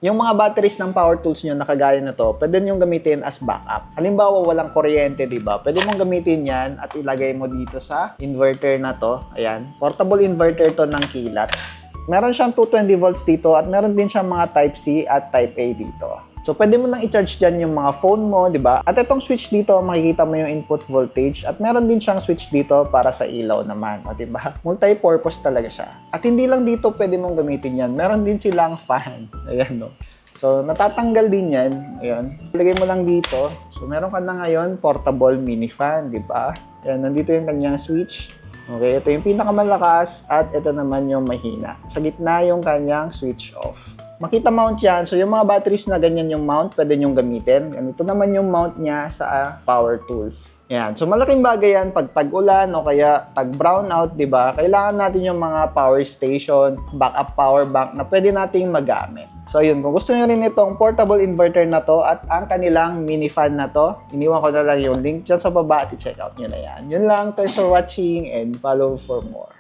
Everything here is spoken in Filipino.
Yung mga batteries ng power tools nyo na kagaya na to, pwede nyo gamitin as backup. Halimbawa, walang kuryente, di ba? Pwede mong gamitin yan at ilagay mo dito sa inverter na to. Ayan. Portable inverter to ng kilat. Meron siyang 220 volts dito at meron din siyang mga Type C at Type A dito. So, pwede mo nang i-charge dyan yung mga phone mo, di ba? At itong switch dito, makikita mo yung input voltage at meron din siyang switch dito para sa ilaw naman, o di ba? Multi-purpose talaga siya. At hindi lang dito pwede mong gamitin yan. Meron din silang fan. Ayan, no? So, natatanggal din yan. Ayan. Ilagay mo lang dito. So, meron ka na ngayon portable mini fan, di ba? Ayan, nandito yung kanyang switch. Okay, ito yung pinakamalakas at ito naman yung mahina. Sa gitna yung kanyang switch off. Makita mount yan. So, yung mga batteries na ganyan yung mount, pwede nyong gamitin. Ito naman yung mount niya sa power tools. Yan. So, malaking bagay yan pag tag-ulan o kaya tag-brownout, di ba? Kailangan natin yung mga power station, backup power bank na pwede nating magamit. So, yun. Kung gusto nyo rin itong portable inverter na to at ang kanilang mini fan na to, iniwan ko na lang yung link dyan sa baba at i-check out nyo na yan. Yun lang. Thanks for watching and follow for more.